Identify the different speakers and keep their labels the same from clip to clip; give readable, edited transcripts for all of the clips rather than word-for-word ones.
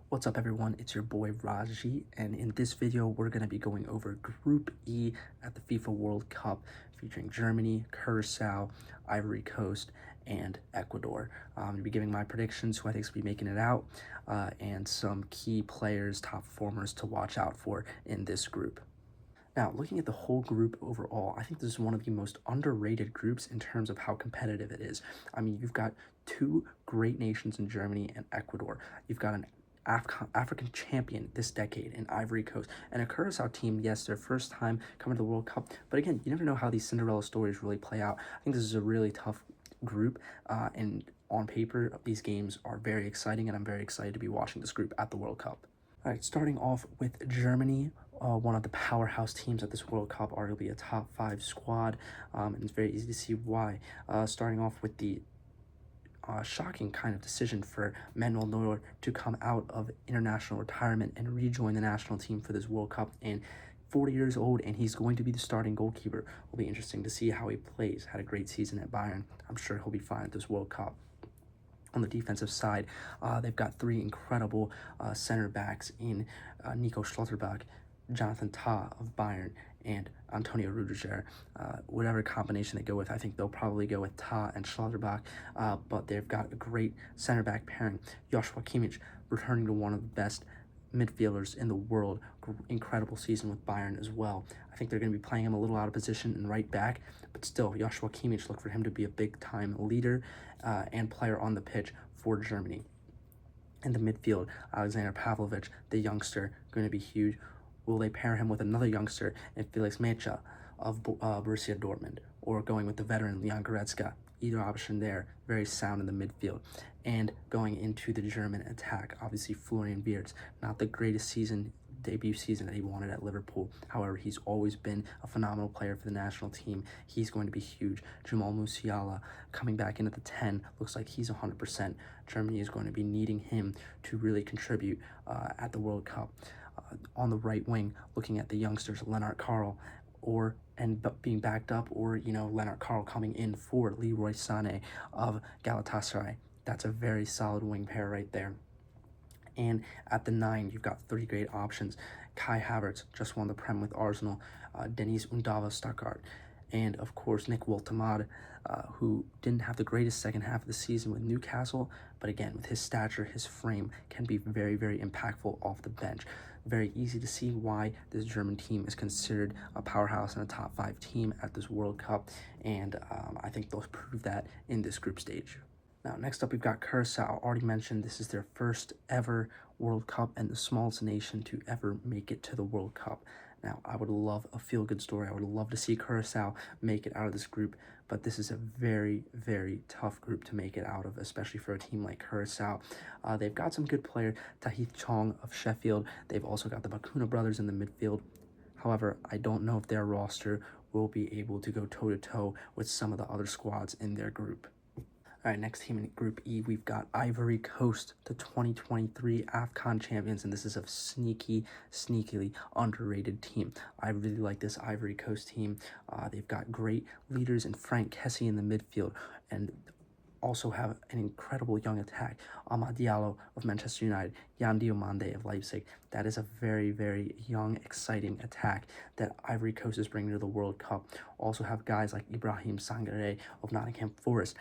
Speaker 1: What's up everyone, it's your boy Raji, and in this video we're going to be going over Group E at the FIFA World Cup featuring Germany, Curacao, Ivory Coast, and Ecuador. I'm going to be giving my predictions, who I think will be making it out, and some key players, top performers to watch out for in this group. Now, looking at the whole group overall, I think this is one of the most underrated groups in terms of how competitive it is. I mean, you've got two great nations in Germany and Ecuador. You've got an African champion this decade in Ivory Coast, and a Curacao team, yes, their first time coming to the World Cup, but again, you never know how these Cinderella stories really play out. I think this is a really tough group, and on paper, these games are very exciting, and I'm very excited to be watching this group at the World Cup. All right, starting off with Germany, one of the powerhouse teams at this World Cup, arguably a top 5 squad, and it's very easy to see why. Starting off with the shocking kind of decision for Manuel Neuer to come out of international retirement and rejoin the national team for this World Cup. And 40 years old, and he's going to be the starting goalkeeper. Will be interesting to see how he plays. Had a great season at Bayern. I'm sure he'll be fine at this World Cup. On the defensive side, they've got three incredible center backs in Nico Schlotterbeck, Jonathan Tah of Bayern, and Antonio Rudiger. Whatever combination they go with, I think they'll probably go with Tah and Schlotterbeck, but they've got a great center back pairing. Joshua Kimmich returning to one of the best midfielders in the world. Incredible season with Bayern as well. I think they're going to be playing him a little out of position in right back, but still, Joshua Kimmich, look for him to be a big-time leader and player on the pitch for Germany. In the midfield, Alexander Pavlovich, the youngster, going to be huge. Will they pair him with another youngster in Felix Mecha of Borussia Dortmund, or going with the veteran Leon Goretzka? Either option there, very sound in the midfield. And going into the German attack, obviously Florian Wirtz, not the greatest debut season that he wanted at Liverpool. However, he's always been a phenomenal player for the national team. He's going to be huge. Jamal Musiala coming back into the 10, looks like he's 100%. Germany is going to be needing him to really contribute at the World Cup. On the right wing, looking at the youngsters, Lennart Karl, being backed up, or Lennart Karl coming in for Leroy Sané of Galatasaray. That's a very solid wing pair right there. And at the 9, you've got 3 great options. Kai Havertz just won the Prem with Arsenal, Dennis Undava Stuttgart, and of course Nick Woltemade, who didn't have the greatest second half of the season with Newcastle, but again, with his stature, his frame, can be very, very impactful off the bench. Very easy to see why this German team is considered a powerhouse and a top 5 team at this World Cup, and I think they'll prove that in this group stage. Now, next up, we've got Curacao. Already mentioned this is their first ever World Cup and the smallest nation to ever make it to the World Cup. Now, I would love a feel-good story. I would love to see Curacao make it out of this group, but this is a very, very tough group to make it out of, especially for a team like Curacao. They've got some good players, Tahith Chong of Sheffield. They've also got the Bakuna brothers in the midfield. However, I don't know if their roster will be able to go toe-to-toe with some of the other squads in their group. All right, next team in Group E, we've got Ivory Coast, the 2023 AFCON champions, and this is a sneakily underrated team. I really like this Ivory Coast team. They've got great leaders in Frank Kessie in the midfield, and also have an incredible young attack. Amad Diallo of Manchester United, Yan Diomande of Leipzig. That is a very, very young, exciting attack that Ivory Coast is bringing to the World Cup. Also have guys like Ibrahim Sangare of Nottingham Forest.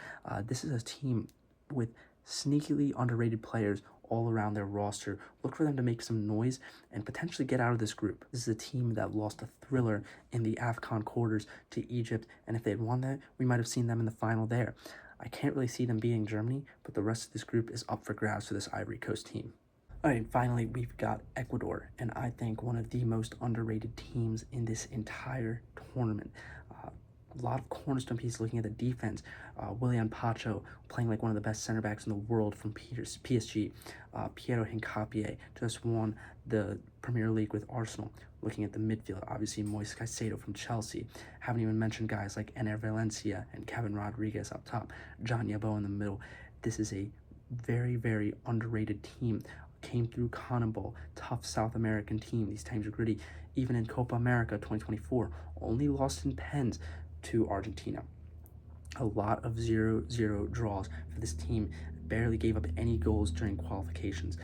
Speaker 1: This is a team with sneakily underrated players all around their roster. Look for them to make some noise and potentially get out of this group. This is a team that lost a thriller in the AFCON quarters to Egypt, and if they had won that, we might have seen them in the final there. I can't really see them beating Germany, but the rest of this group is up for grabs for this Ivory Coast team. All right, finally, we've got Ecuador, and I think one of the most underrated teams in this entire tournament. A lot of cornerstone pieces looking at the defense. Willian Pacho playing like one of the best center backs in the world from PSG. Piero Hincapié just won the Premier League with Arsenal. Looking at the midfield, obviously Moise Caicedo from Chelsea. Haven't even mentioned guys like Ener Valencia and Kevin Rodriguez up top. John Yabo in the middle. This is a very, very underrated team. Came through CONMEBOL, tough South American team. These teams are gritty. Even in Copa America 2024, only lost in pens to Argentina. A lot of 0-0 draws for this team. Barely gave up any goals during qualifications.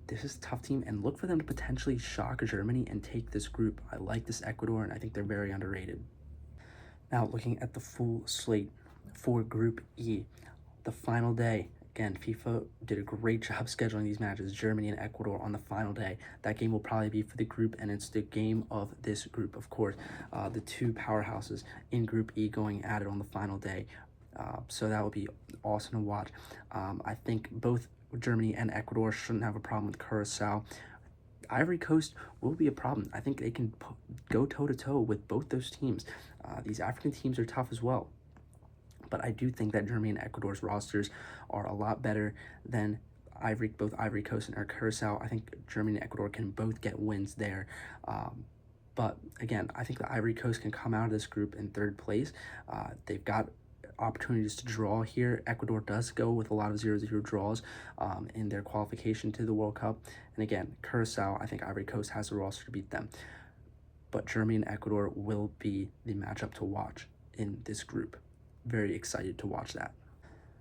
Speaker 1: this is a tough team, and look for them to potentially shock Germany and take this group. I like this Ecuador, and I think they're very underrated. Now, looking at the full slate for Group E, the final day. Again, FIFA did a great job scheduling these matches, Germany and Ecuador on the final day. That game will probably be for the group, and it's the game of this group, of course. The two powerhouses in Group E going at it on the final day. So that will be awesome to watch. I think both Germany and Ecuador shouldn't have a problem with Curacao. Ivory Coast will be a problem. I think they can go toe-to-toe with both those teams. These African teams are tough as well. But I do think that Germany and Ecuador's rosters are a lot better than both Ivory Coast and Curacao. I think Germany and Ecuador can both get wins there. But again, I think the Ivory Coast can come out of this group in third place. They've got opportunities to draw here. Ecuador does go with a lot of 0-0 draws in their qualification to the World Cup. And again, Curacao, I think Ivory Coast has a roster to beat them. But Germany and Ecuador will be the matchup to watch in this group. Very excited to watch that.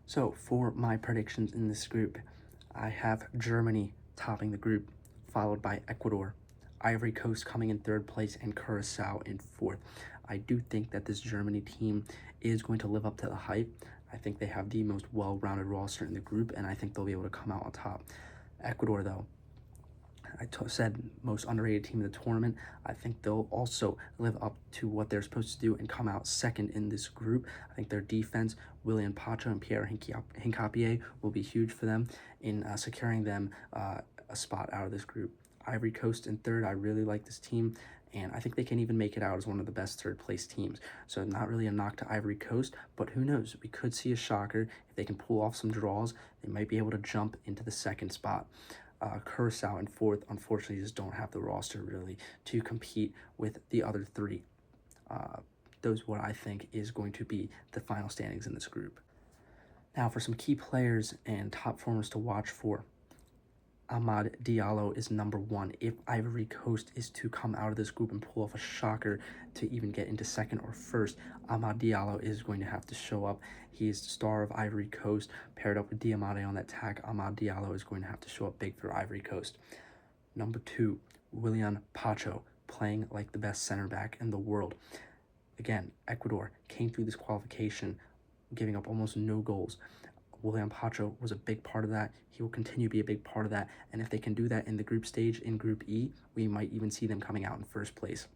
Speaker 1: So for my predictions in this group, I have Germany topping the group, followed by Ecuador, Ivory Coast coming in third place, and Curacao in fourth. I do think that this Germany team is going to live up to the hype. I think they have the most well-rounded roster in the group, and I think they'll be able to come out on top. Ecuador, though, I said most underrated team in the tournament. I think they'll also live up to what they're supposed to do and come out second in this group. I think their defense, Willian Pacho and Pierre Hincapié, will be huge for them in securing them a spot out of this group. Ivory Coast in third, I really like this team, and I think they can even make it out as one of the best third-place teams. So not really a knock to Ivory Coast, but who knows? We could see a shocker. If they can pull off some draws, they might be able to jump into the second spot. Curacao in fourth, unfortunately, just don't have the roster really to compete with the other three. Those what I think is going to be the final standings in this group. Now for some key players and top performers to watch for. Amad Diallo is number one. If Ivory Coast is to come out of this group and pull off a shocker to even get into second or first, Amad Diallo is going to have to show up. He is the star of Ivory Coast, paired up with Diamade on that attack. Amad Diallo is going to have to show up big for Ivory Coast. Number two, Willian Pacho, playing like the best center back in the world. Again, Ecuador came through this qualification giving up almost no goals. Willian Pacho was a big part of that. He will continue to be a big part of that. And if they can do that in the group stage, in Group E, we might even see them coming out in first place.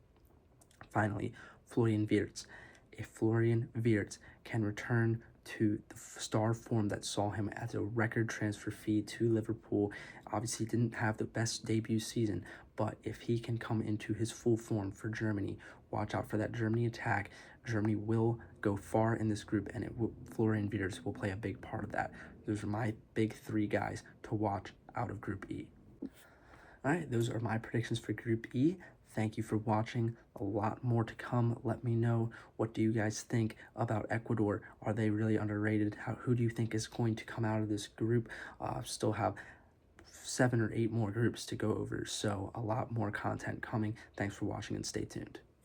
Speaker 1: Finally, Florian Wirtz. If Florian Wirtz can return to the star form that saw him as a record transfer fee to Liverpool, obviously didn't have the best debut season, but if he can come into his full form for Germany, watch out for that Germany attack. Germany will go far in this group, and Florian Wirtz will play a big part of that. Those are my big three guys to watch out of Group E. All right, those are my predictions for Group E. Thank you for watching. A lot more to come. Let me know, what do you guys think about Ecuador? Are they really underrated? Who do you think is going to come out of this group? Still have 7 or 8 more groups to go over, so a lot more content coming. Thanks for watching and stay tuned.